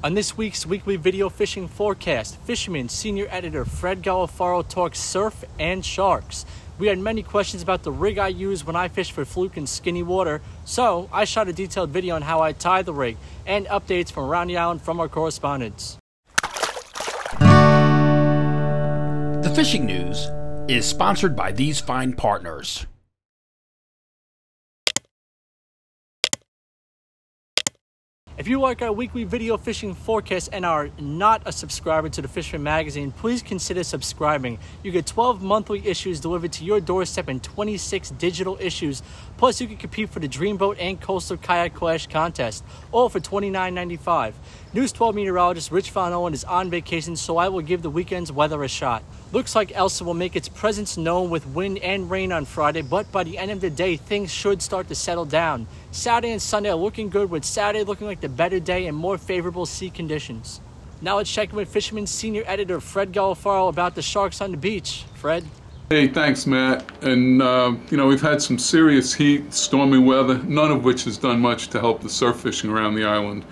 On this week's weekly video fishing forecast, Fisherman senior editor Fred Golofaro talks surf and sharks. We had many questions about the rig I use when I fish for Fluke in skinny water, so I shot a detailed video on how I tie the rig and updates from around the island from our correspondents. The fishing news is sponsored by these fine partners. If you like our weekly video fishing forecast and are not a subscriber to the Fisherman magazine, please consider subscribing. You get 12 monthly issues delivered to your doorstep and 26 digital issues. Plus, you can compete for the Dreamboat and Coastal Kayak Clash contest, all for $29.95. News 12 meteorologist Rich Von Owen is on vacation, so I will give the weekend's weather a shot. Looks like Elsa will make its presence known with wind and rain on Friday, but by the end of the day, things should start to settle down. Saturday and Sunday are looking good, with Saturday looking like the better day and more favorable sea conditions. Now let's check in with Fisherman senior editor Fred Golofaro about the sharks on the beach. Fred? Hey, thanks, Matt. And, we've had some serious heat, stormy weather, none of which has done much to help the surf fishing around the island.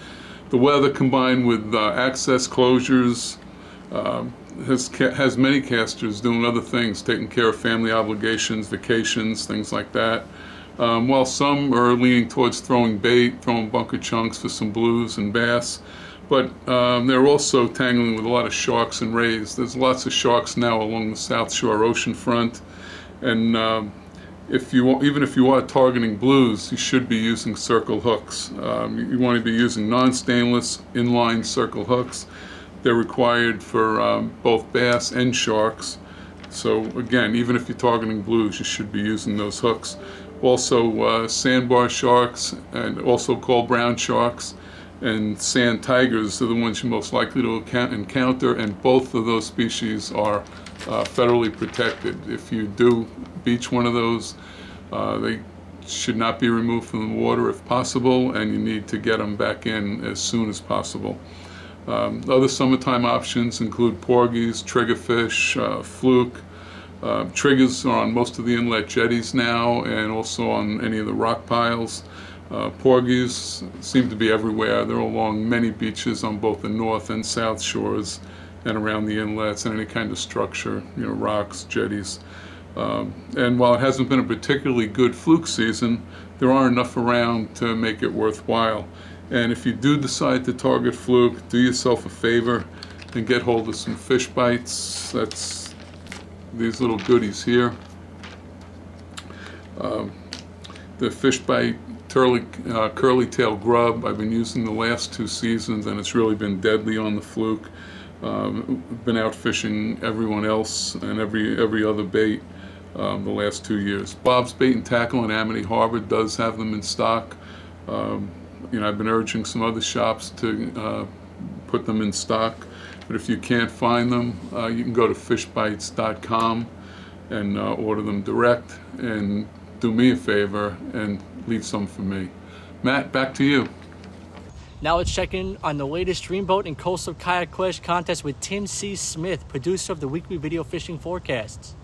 The weather, combined with access closures, has many casters doing other things, taking care of family obligations, vacations, things like that. While some are leaning towards throwing bait, throwing bunker chunks for some blues and bass, but they're also tangling with a lot of sharks and rays. There's lots of sharks now along the South Shore ocean front, and even if you are targeting blues, you should be using circle hooks. You want to be using non-stainless inline circle hooks. They're required for both bass and sharks. So again, even if you're targeting blues, you should be using those hooks. Also, sandbar sharks, and also called brown sharks, and sand tigers are the ones you're most likely to encounter, and both of those species are federally protected. If you do beach one of those, they should not be removed from the water if possible, and you need to get them back in as soon as possible. Other summertime options include porgies, triggerfish, fluke. Triggers are on most of the inlet jetties now, and also on any of the rock piles. Porgies seem to be everywhere. They're along many beaches on both the north and south shores and around the inlets and any kind of structure, rocks, jetties. And while it hasn't been a particularly good fluke season, there are enough around to make it worthwhile. And if you do decide to target fluke, do yourself a favor and get hold of some fish bites. That's these little goodies here. The fish bite curly tail grub I've been using the last 2 seasons, and it's really been deadly on the fluke. Been out fishing everyone else and every other bait the last 2 years. Bob's Bait and Tackle in Amity Harbor does have them in stock. I've been urging some other shops to put them in stock, but if you can't find them, you can go to fishbites.com and order them direct, and do me a favor and leave some for me. Matt, back to you. Now let's check in on the latest Dreamboat and Coastal Kayak Clash contest with Tim C. Smith, producer of the weekly video fishing forecasts.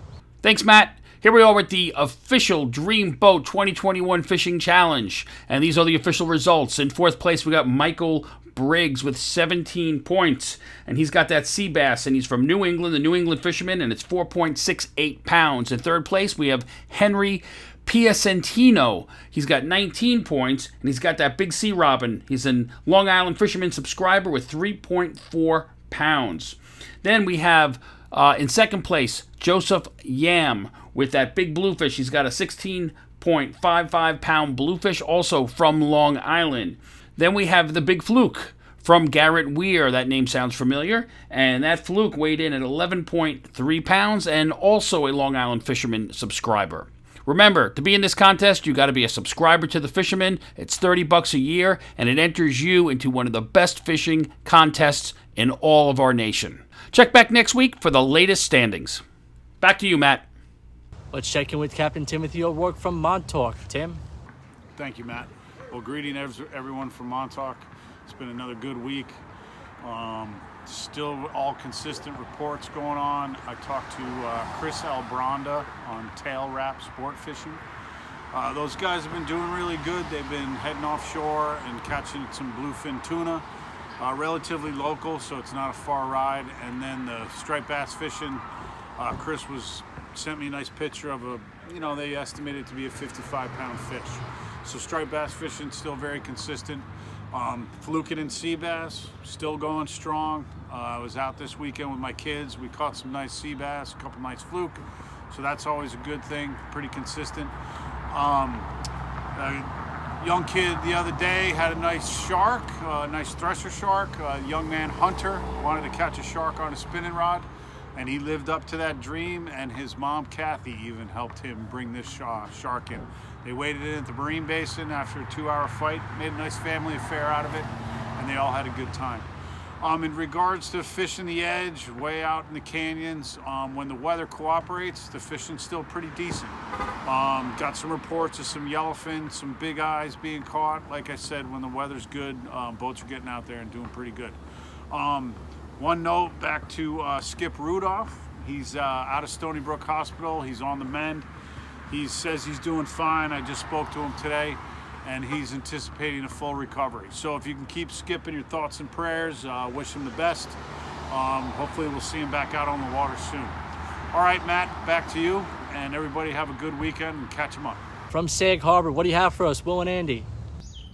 Thanks, Matt. Here we are with the official Dreamboat 2021 Fishing Challenge, and these are the official results. In 4th place, we got Michael Briggs with 17 points, and he's got that sea bass, and he's from New England, the New England Fisherman, and it's 4.68 pounds. In 3rd place, we have Henry Piacentino. He's got 19 points, and he's got that big sea robin. He's a Long Island Fisherman subscriber with 3.4 pounds. Then we have, in 2nd place, Joseph Yam with that big bluefish. He's got a 16.55 pound bluefish, also from Long Island. Then we have the big fluke from Garrett Weir. That name sounds familiar. And that fluke weighed in at 11.3 pounds and also a Long Island Fisherman subscriber. Remember, to be in this contest, you got to be a subscriber to the Fisherman. It's $30 a year, and it enters you into one of the best fishing contests in all of our nation. Check back next week for the latest standings. Back to you, Matt. Let's check in with Captain Timothy O'Rourke from Montauk. Tim? Thank you, Matt. Well, greetings everyone from Montauk. It's been another good week. Still all consistent reports going on. I talked to Chris Albronda on Tail Wrap Sport Fishing. Those guys have been doing really good. They've been heading offshore and catching some bluefin tuna. relatively local, so it's not a far ride. And then the striped bass fishing, Chris sent me a nice picture of a, they estimated it to be a 55-pound fish. So striped bass fishing still very consistent. Fluke and sea bass still going strong. I was out this weekend with my kids. We caught some nice sea bass, a couple nice fluke. So that's always a good thing, pretty consistent. A young kid the other day had a nice shark, a nice thresher shark. A young man, Hunter, wanted to catch a shark on a spinning rod, and he lived up to that dream, and his mom, Kathy, even helped him bring this shark in. They waded in at the Marine Basin after a 2-hour fight, made a nice family affair out of it, and they all had a good time. In regards to fishing the edge, way out in the canyons, when the weather cooperates, the fishing's still pretty decent. Got some reports of some yellowfin, some big eyes being caught. Like I said, when the weather's good, boats are getting out there and doing pretty good. One note back to Skip Rudolph. He's out of Stony Brook Hospital. He's on the mend. He says he's doing fine. I just spoke to him today, and he's anticipating a full recovery. So if you can keep Skip in your thoughts and prayers, wish him the best. Hopefully we'll see him back out on the water soon. All right, Matt, back to you, and everybody have a good weekend and catch him up. From Sag Harbor, what do you have for us, Will and Andy?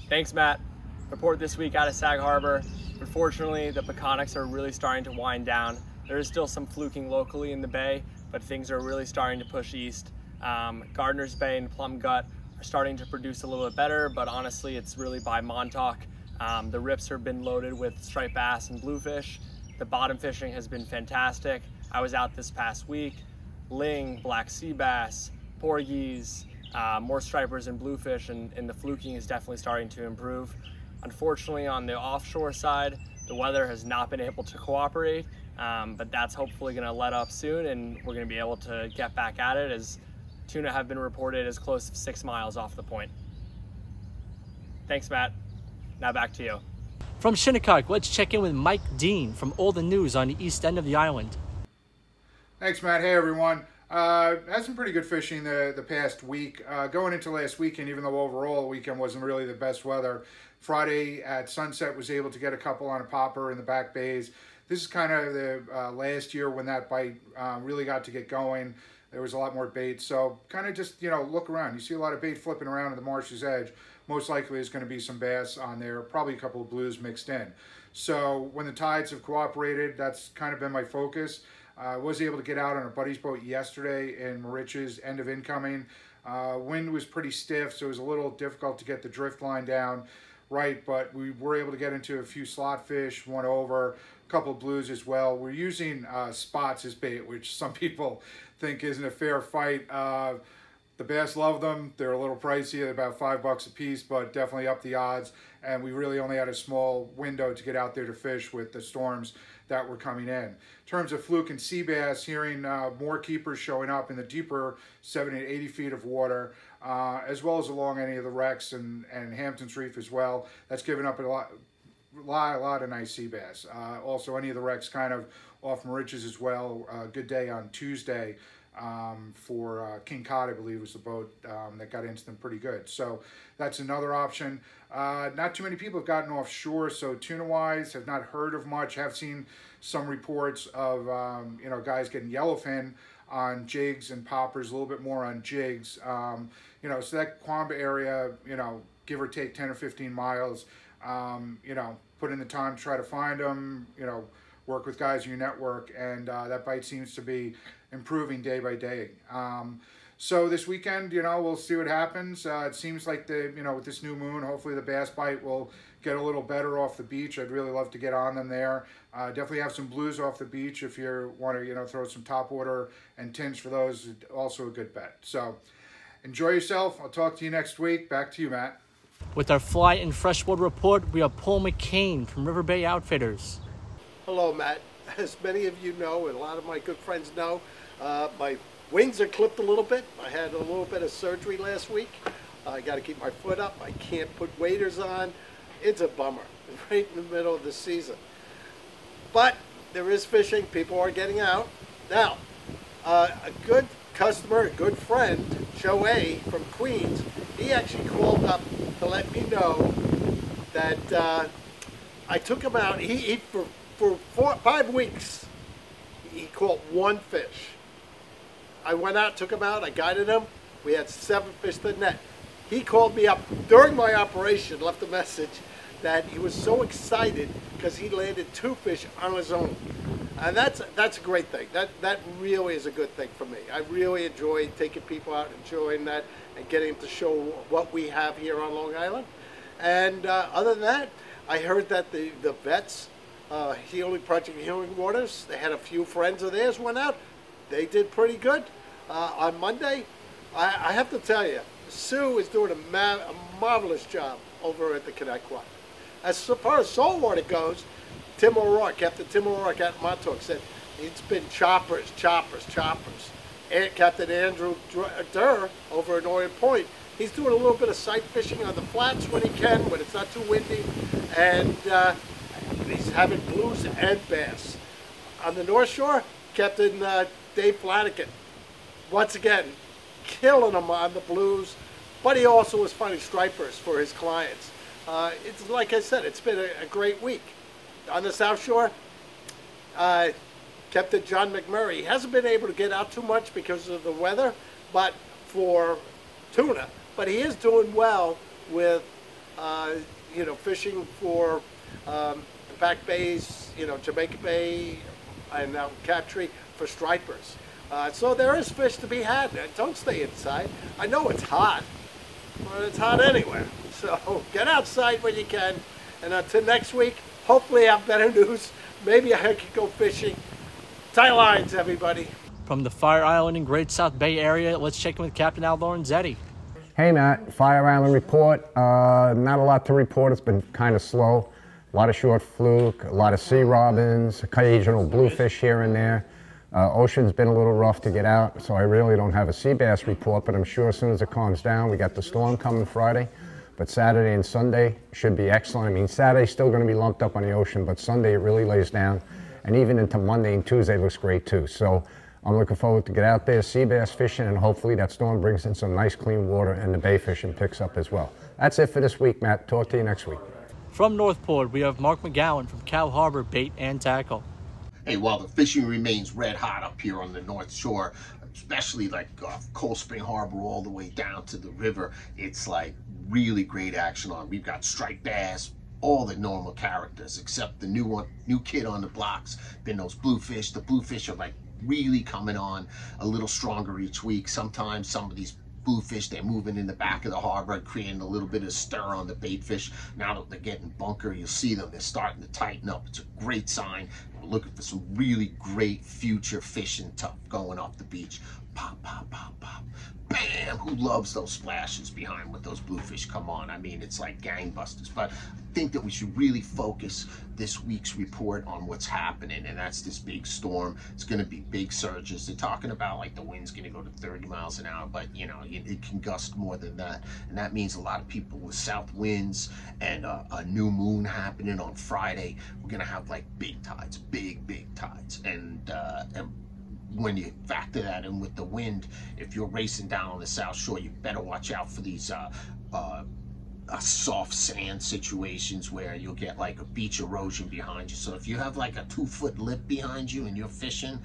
Thanks, Matt. Report this week out of Sag Harbor. Unfortunately, the Peconics are really starting to wind down. There is still some fluking locally in the bay, but things are really starting to push east. Gardner's Bay and Plum Gut are starting to produce a little bit better, but honestly, it's really by Montauk. The rips have been loaded with striped bass and bluefish. The bottom fishing has been fantastic. I was out this past week. Ling, black sea bass, porgies, more stripers and bluefish, and the fluking is definitely starting to improve. Unfortunately, on the offshore side, the weather has not been able to cooperate, but that's hopefully going to let up soon, and we're going to be able to get back at it, as tuna have been reported as close to 6 miles off the point. Thanks, Matt. Now back to you. From Shinnecock, let's check in with Mike Dean from All the News on the east end of the island. Thanks, Matt. Hey, everyone. Had some pretty good fishing the past week. Going into last weekend, even though overall the weekend wasn't really the best weather, Friday at sunset was able to get a couple on a popper in the back bays. This is kind of the last year when that bite really got to get going. There was a lot more bait, so kind of just, look around. You see a lot of bait flipping around at the marsh's edge. Most likely there's going to be some bass on there, probably a couple of blues mixed in. So when the tides have cooperated, that's kind of been my focus. I was able to get out on a buddy's boat yesterday in Morich's end of incoming. Wind was pretty stiff, so it was a little difficult to get the drift line down right, but we were able to get into a few slot fish, one over, a couple of blues as well. We're using spots as bait, which some people think isn't a fair fight. The bass love them. They're a little pricey, they're about $5 a piece, but definitely up the odds. And we really only had a small window to get out there to fish with the storms that were coming in. In terms of fluke and sea bass, hearing more keepers showing up in the deeper 70 to 80 feet of water, as well as along any of the wrecks and Hampton's Reef as well. That's given up a lot of nice sea bass. Also, any of the wrecks kind of off Morich's as well. Good day on Tuesday for King Cod, I believe, was the boat that got into them pretty good. So that's another option. Not too many people have gotten offshore, so tuna-wise, have not heard of much. Have seen some reports of guys getting yellowfin on jigs and poppers, a little bit more on jigs. So that Quamba area, give or take 10 or 15 miles, put in the time to try to find them, work with guys in your network, and that bite seems to be improving day by day. So this weekend, we'll see what happens. It seems like with this new moon, hopefully the bass bite will get a little better off the beach. I'd really love to get on them there. Definitely have some blues off the beach if you want to, throw some topwater and tins for those. Also a good bet. So enjoy yourself. I'll talk to you next week. Back to you, Matt. With our fly and freshwater report, we have Paul McCain from River Bay Outfitters. Hello, Matt. As many of you know, and a lot of my good friends know, my wings are clipped a little bit. I had a little bit of surgery last week. I got to keep my foot up. I can't put waders on. It's a bummer, right in the middle of the season. But there is fishing. People are getting out. Now, a good customer, a good friend, Joe A. from Queens, he actually called up to let me know that I took him out. He for 5 weeks, he caught 1 fish. I went out, took him out, I guided him. We had 7 fish to the net. He called me up during my operation, left a message that he was so excited because he landed 2 fish on his own. And that's a great thing. That really is a good thing for me. I really enjoy taking people out, enjoying that, and getting them to show what we have here on Long Island. And other than that, I heard that the vets, Project Healing Waters, they had a few friends of theirs went out. They did pretty good. On Monday, I have to tell you, Sue is doing a marvelous job over at the Connect. As far as saltwater goes, Tim O'Rourke, Captain Tim O'Rourke out in Montauk said it's been choppers. And Captain Andrew Durr over at Orient Point, he's doing a little bit of sight fishing on the flats when he can, when it's not too windy, and he's having blues and bass. On the North Shore, Captain Dave Flanagan, once again, killing them on the blues, but he also was finding stripers for his clients. It's like I said, it's been a great week. On the South Shore, Captain John McMurray, he hasn't been able to get out too much because of the weather, but for tuna, but he is doing well with, fishing for the back bays, Jamaica Bay and now Captree for stripers. So there is fish to be had. Don't stay inside. I know it's hot, but it's hot anywhere. So get outside when you can. And until next week, hopefully I have better news. Maybe I could go fishing. Tie lines, everybody. From the Fire Island and Great South Bay area, let's check in with Captain Al Lorrenzetti. Hey Matt, Fire Island report. Not a lot to report. It's been kind of slow. A lot of short fluke, a lot of sea robins, occasional bluefish here and there. Ocean's been a little rough to get out, so I really don't have a sea bass report, but I'm sure as soon as it calms down, we got the storm coming Friday, but Saturday and Sunday should be excellent. I mean, Saturday's still going to be lumped up on the ocean, but Sunday it really lays down, and even into Monday and Tuesday looks great too. So I'm looking forward to get out there, sea bass fishing, and hopefully that storm brings in some nice clean water and the bay fishing picks up as well. That's it for this week, Matt. Talk to you next week. From Northport, we have Mark McGowan from Cow Harbor Bait and Tackle. Hey, while the fishing remains red hot up here on the North Shore, especially like Cold Spring Harbor all the way down to the river, it's like really great action on. We've got striped bass, all the normal characters, except the new kid on the blocks, been those bluefish. The bluefish are like really coming on a little stronger each week. Sometimes some of these bluefish, they're moving in the back of the harbor, creating a little bit of stir on the bait fish. Now that they're getting bunker, you'll see them, they're starting to tighten up. It's a great sign. We're looking for some really great future fishing tough going off the beach. Pop, pop, pop, pop. Bam! Who loves those splashes behind when those bluefish come on? I mean, it's like gangbusters. But I think that we should really focus this week's report on what's happening, and that's this big storm. It's going to be big surges. They're talking about like the wind's going to go to 30 miles an hour, but it can gust more than that. And that means a lot of people with south winds and a new moon happening on Friday. We're going to have like big tides, big tides. And when you factor that in with the wind, if you're racing down on the South Shore, you better watch out for these soft sand situations where you'll get like a beach erosion behind you. So if you have like a 2-foot lip behind you and you're fishing,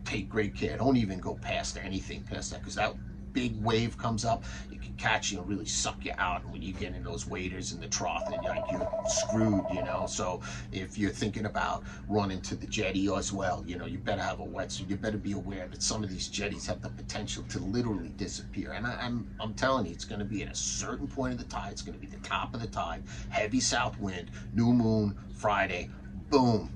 take great care. Don't even go past anything past that, because that big wave comes up, it can catch you and really suck you out. And when you get in those waders in the trough, and you're screwed, So if you're thinking about running to the jetty as well, you better have a wetsuit. You better be aware that some of these jetties have the potential to literally disappear. And I'm telling you, it's going to be at a certain point of the tide. It's going to be the top of the tide, heavy south wind, new moon, Friday, boom.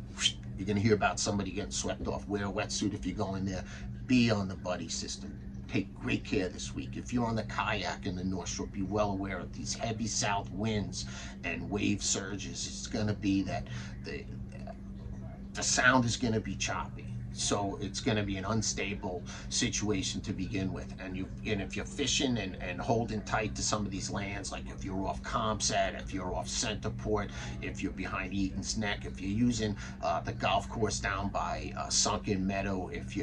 You're going to hear about somebody getting swept off. Wear a wetsuit if you go in there. Be on the buddy system. Take great care this week. If you're on the kayak in the North Shore, be well aware of these heavy south winds and wave surges. It's going to be that the sound is going to be choppy. So it's going to be an unstable situation to begin with. And if you're fishing and holding tight to some of these lands, like if you're off Capt, if you're off Centerport, if you're behind Eaton's Neck, if you're using the golf course down by Sunken Meadow, if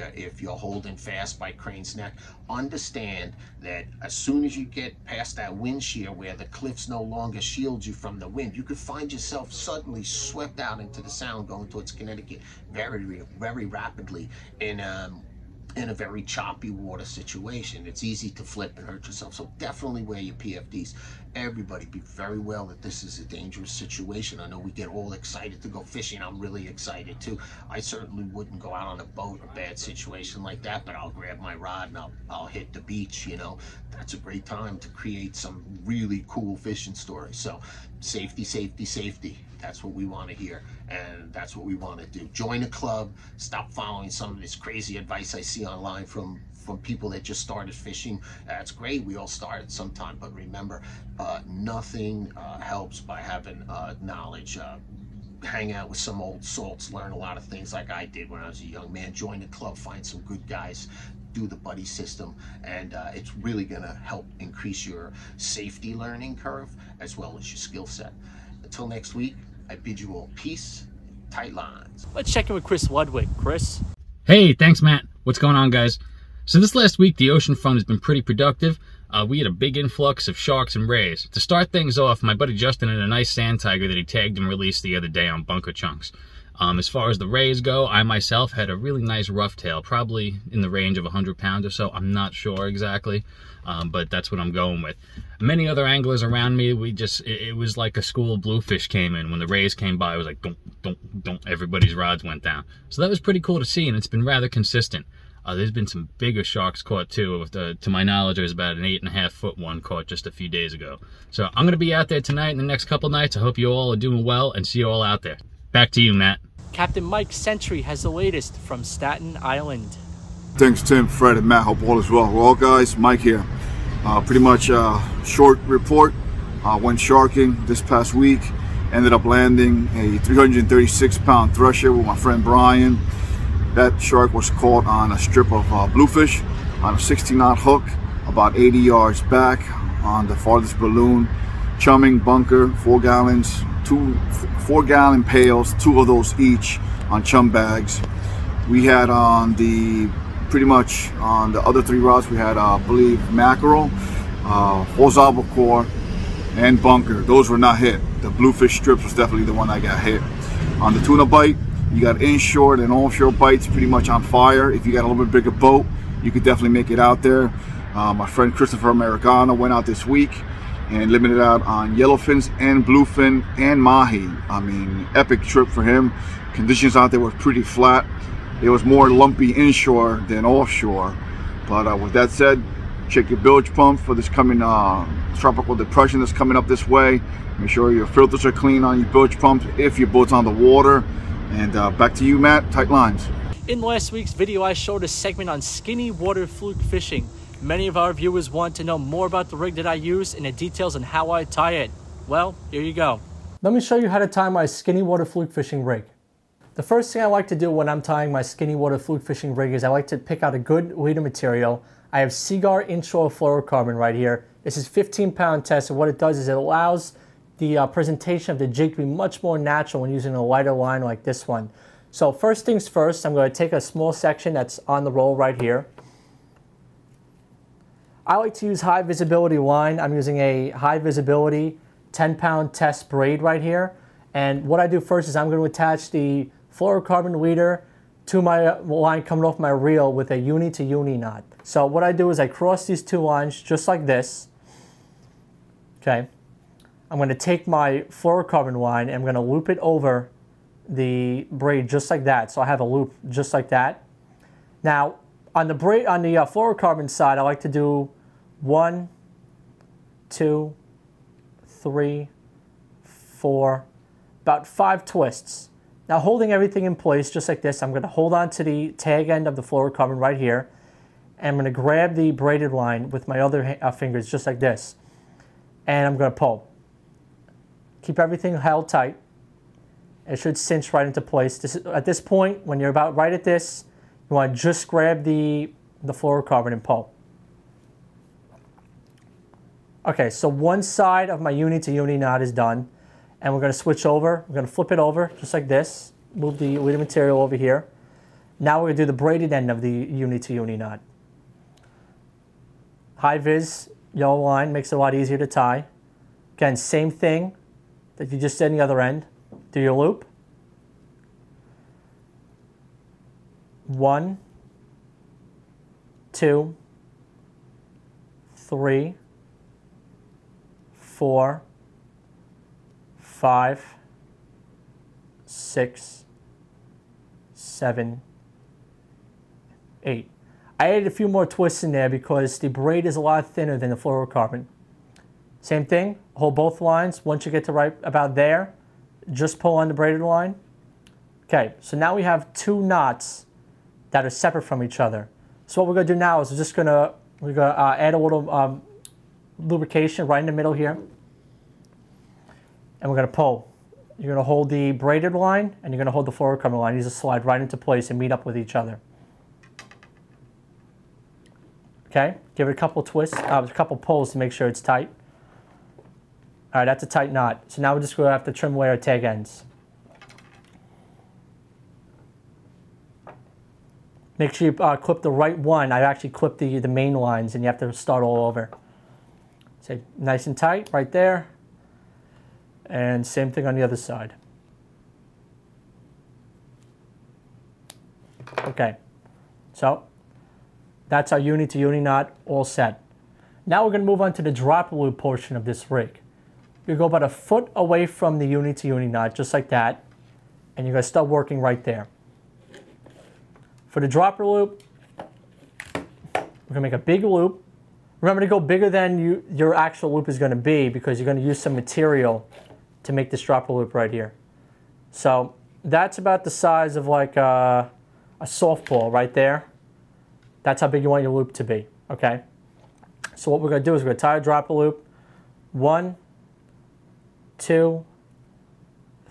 you're holding fast by Crane's Neck, understand that as soon as you get past that wind shear where the cliffs no longer shield you from the wind, you could find yourself suddenly swept out into the Sound going towards Connecticut very, very rapidly in a very choppy water situation. It's easy to flip and hurt yourself. So definitely wear your PFDs. Everybody be very well that this is a dangerous situation. I know we get all excited to go fishing. I'm really excited too. I certainly wouldn't go out on a boat in a bad situation like that, but I'll grab my rod and I'll hit the beach, you know. That's a great time to create some really cool fishing stories. So safety, safety, safety. That's what we want to hear, and that's what we want to do. Join a club. Stop following some of this crazy advice I see online from people that just started fishing. That's great. We all started sometime, but remember, nothing helps by having knowledge. Hang out with some old salts, learn a lot of things like I did when I was a young man. Join a club, find some good guys, do the buddy system, and it's really going to help increase your safety learning curve as well as your skill set. Until next week, I bid you all peace, tight lines. Let's check in with Chris Ludwig. Chris? Hey, thanks, Matt. What's going on, guys? So this last week, the ocean front has been pretty productive. We had a big influx of sharks and rays. To start things off, my buddy Justin had a nice sand tiger that he tagged and released the other day on bunker chunks. As far as the rays go, I myself had a really nice rough tail, probably in the range of 100 pounds or so. I'm not sure exactly, but that's what I'm going with. Many other anglers around me, it was like a school of bluefish came in. When the rays came by, it was like, don't, everybody's rods went down. So that was pretty cool to see, and it's been rather consistent. There's been some bigger sharks caught too. To my knowledge, there's about an 8.5-foot one caught just a few days ago. So I'm going to be out there tonight and the next couple nights. I hope you all are doing well, and see you all out there. Back to you, Matt. Captain Mike Sentry has the latest from Staten Island. Thanks, Tim, Fred, and Matt. Hope all is well. Well, guys, Mike here. Pretty much short report. Went sharking this past week. Ended up landing a 336-pound thresher with my friend Brian. That shark was caught on a strip of bluefish on a 16-knot hook about 80 yards back on the farthest balloon. Chumming bunker, 4 gallons, 2 4-gallon pails, 2 of those each on chum bags. We had on pretty much on the other 3 rods, we had I believe mackerel, False albacore, and bunker. Those were not hit. The bluefish strips was definitely the one that got hit. On the tuna bite, you got inshore and offshore bites pretty much on fire. If you got a little bit bigger boat, you could definitely make it out there. My friend Christopher Americano went out this week and limited out on yellowfins and bluefin and mahi. I mean, epic trip for him. Conditions out there were pretty flat. It was more lumpy inshore than offshore. But with that said, check your bilge pump for this coming tropical depression that's coming up this way. Make sure your filters are clean on your bilge pumps if your boat's on the water. And back to you, Matt. Tight lines. In last week's video, I showed a segment on skinny water fluke fishing. Many of our viewers want to know more about the rig that I use and the details on how I tie it. Well, here you go. Let me show you how to tie my skinny water fluke fishing rig. The first thing I like to do when I'm tying my skinny water fluke fishing rig is I like to pick out a good leader material. I have Seaguar inshore fluorocarbon right here. This is 15-pound test, and what it does is it allows the presentation of the jig to be much more natural when using a lighter line like this one. So first things first, I'm going to take a small section that's on the roll right here. I like to use high visibility line. I'm using a high visibility 10-pound test braid right here. And what I do first is I'm going to attach the fluorocarbon leader to my line coming off my reel with a uni to uni knot. So what I do is I cross these 2 lines just like this. Okay. I'm going to take my fluorocarbon line and I'm going to loop it over the braid just like that. So I have a loop just like that. Now, on the braid, on the fluorocarbon side, I like to do 1, 2, 3, 4, about 5 twists. Now, holding everything in place just like this, I'm going to hold on to the tag end of the fluorocarbon right here, and I'm going to grab the braided line with my other fingers just like this, and I'm going to pull. Keep everything held tight. It should cinch right into place. At this point, when you're about right at this, You want to just grab the fluorocarbon and pull. Okay, so one side of my uni to uni knot is done, and we're going to switch over. We're going to flip it over just like this. Move the weight of material over here. Now we're going to do the braided end of the uni to uni knot. High vis yellow line makes it a lot easier to tie. Again, same thing that you just did on the other end. Do your loop. 1, 2, 3, 4, 5, 6, 7, 8. I added a few more twists in there because the braid is a lot thinner than the fluorocarbon. Same thing, hold both lines. Once you get to right about there, just pull on the braided line. Okay, so now we have 2 knots that are separate from each other. So what we're going to do now is we're gonna add a little lubrication right in the middle here, and we're going to pull. You're going to hold the braided line, and you're going to hold the fluorocarbon line. These will slide right into place and meet up with each other. Okay, give it a couple twists, a couple pulls to make sure it's tight. All right, that's a tight knot. So now we're just going to have to trim away our tag ends. Make sure you clip the right one. I actually clipped the main lines, and you have to start all over. So nice and tight right there. And same thing on the other side. Okay, so that's our uni to uni knot all set. Now we're going to move on to the drop loop portion of this rig. You go about a foot away from the uni to uni knot, just like that, and you're going to start working right there. For the dropper loop, we're going to make a big loop. Remember to go bigger than your actual loop is going to be, because you're going to use some material to make this dropper loop right here. So that's about the size of like a softball right there. That's how big you want your loop to be, okay? So what we're going to do is we're going to tie a dropper loop. 1, 2,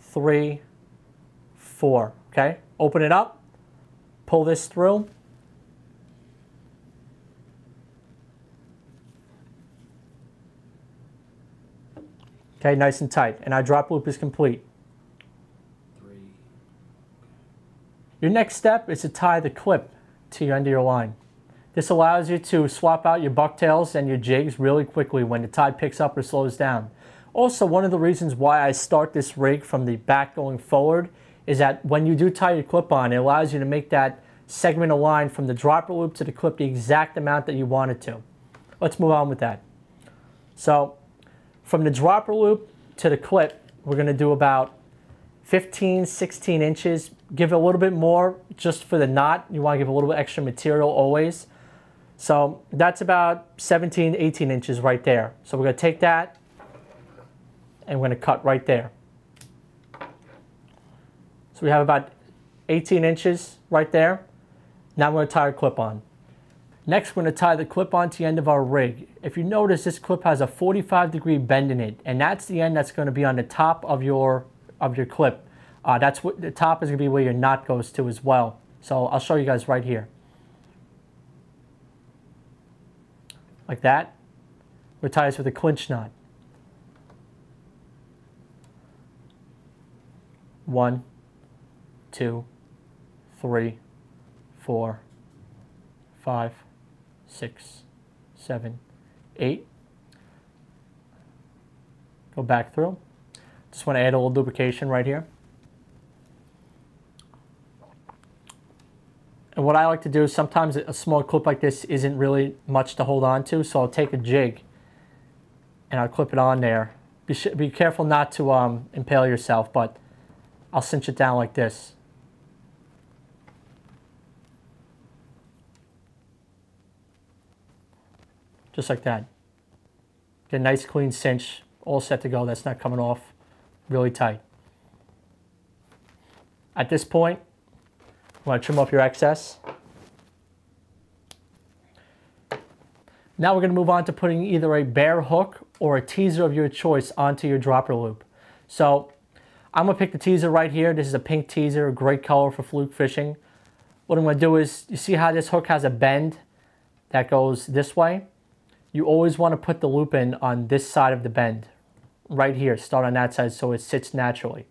3, 4, okay? Open it up, pull this through. Okay, nice and tight. And our drop loop is complete. Your next step is to tie the clip to your end of your line. This allows you to swap out your bucktails and your jigs really quickly when the tide picks up or slows down. Also, one of the reasons why I start this rig from the back going forward is that when you do tie your clip on, it allows you to make that segment of line from the dropper loop to the clip the exact amount that you want it to. Let's move on with that. So from the dropper loop to the clip, we're going to do about 15, 16 inches. Give it a little bit more just for the knot. You want to give a little bit extra material always. So that's about 17, 18 inches right there. So we're going to take that and we're going to cut right there. So we have about 18 inches right there. Now we're going to tie our clip on. Next, we're going to tie the clip onto the end of our rig. If you notice, this clip has a 45-degree bend in it, and that's the end that's going to be on the top of your clip. That's what the top is going to be where your knot goes to as well. So I'll show you guys right here. Like that. We're tie this with a clinch knot. 1, 2, 3, 4, 5, 6, 7, 8. Go back through. Just want to add a little lubrication right here. And what I like to do is sometimes a small clip like this isn't really much to hold on to, so I'll take a jig and I'll clip it on there. Be careful not to impale yourself, but I'll cinch it down like this. Just like that. Get a nice clean cinch, all set to go. That's not coming off. Really tight. At this point, you want to trim off your excess. Now we're going to move on to putting either a bare hook or a teaser of your choice onto your dropper loop. So I'm going to pick the teaser right here. This is a pink teaser, a great color for fluke fishing. What I'm going to do is, you see how this hook has a bend that goes this way? You always want to put the loop in on this side of the bend. Right here, start on that side so it sits naturally.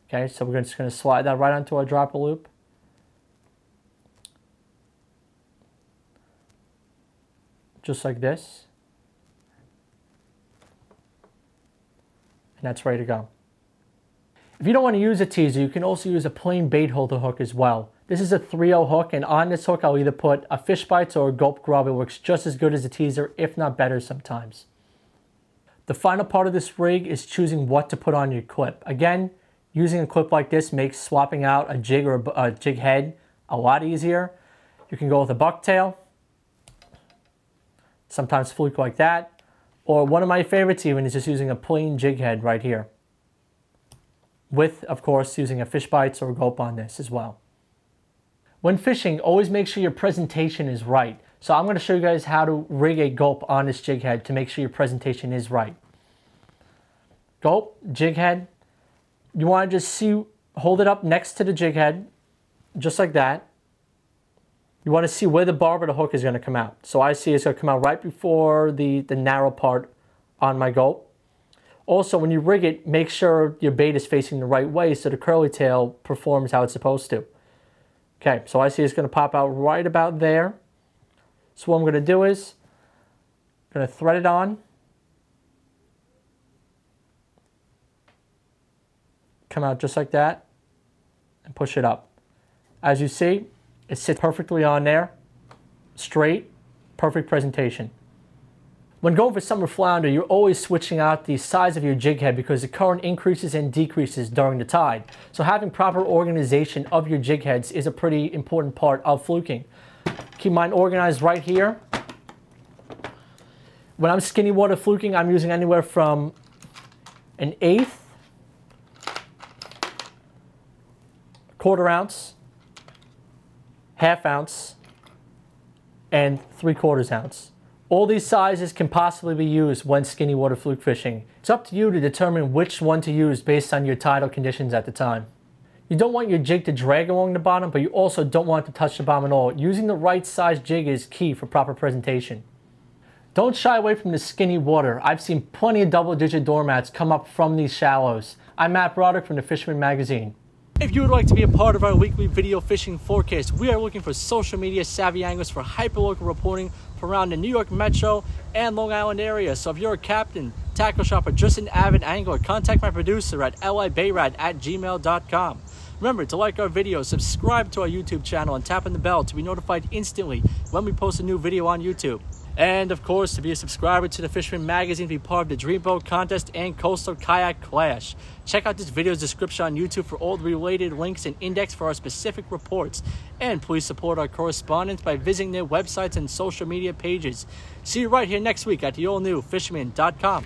Okay, so we're just going to slide that right onto our dropper loop. Just like this. And that's ready to go. If you don't want to use a teaser, you can also use a plain bait holder hook as well. This is a 3/0 hook, and on this hook I'll either put a fish bites or a gulp grub. It works just as good as a teaser, if not better sometimes. The final part of this rig is choosing what to put on your clip. Again, using a clip like this makes swapping out a jig or a jig head a lot easier. You can go with a bucktail, sometimes Fluke like that, or one of my favorites even is just using a plain jig head right here. With, of course, using a fish bites or a gulp on this as well. When fishing, always make sure your presentation is right. So I'm going to show you guys how to rig a gulp on this jig head to make sure your presentation is right. Gulp, jig head. You want to just hold it up next to the jig head, just like that. You want to see where the barb of the hook is going to come out. So I see it's going to come out right before the narrow part on my gulp. Also, when you rig it, make sure your bait is facing the right way so the curly tail performs how it's supposed to. Okay, so I see it's going to pop out right about there. So what I'm going to do is, I'm going to thread it on. Come out just like that. And push it up. As you see, it sits perfectly on there. Straight, perfect presentation. When going for summer flounder, you're always switching out the size of your jig head because the current increases and decreases during the tide. So having proper organization of your jig heads is a pretty important part of fluking. Keep mine organized right here. When I'm skinny water fluking, I'm using anywhere from 1/8, 1/4 ounce, 1/2 ounce, and 3/4 ounce. All these sizes can possibly be used when skinny water fluke fishing. It's up to you to determine which one to use based on your tidal conditions at the time. You don't want your jig to drag along the bottom, but you also don't want to touch the bottom at all. Using the right size jig is key for proper presentation. Don't shy away from the skinny water. I've seen plenty of double-digit doormats come up from these shallows. I'm Matt Broderick from the Fisherman magazine. If you would like to be a part of our weekly video fishing forecast, we are looking for social media savvy anglers for hyperlocal reporting from around the New York Metro and Long Island area. So if you're a captain, tackle shop, or just an avid angler, contact my producer at libayrad@gmail.com. Remember to like our videos, subscribe to our YouTube channel, and tap on the bell to be notified instantly when we post a new video on YouTube. And of course, to be a subscriber to the Fisherman magazine, be part of the Dreamboat Contest and Coastal Kayak Clash. Check out this video's description on YouTube for all the related links and index for our specific reports. And please support our correspondents by visiting their websites and social media pages. See you right here next week at the all-new fisherman.com.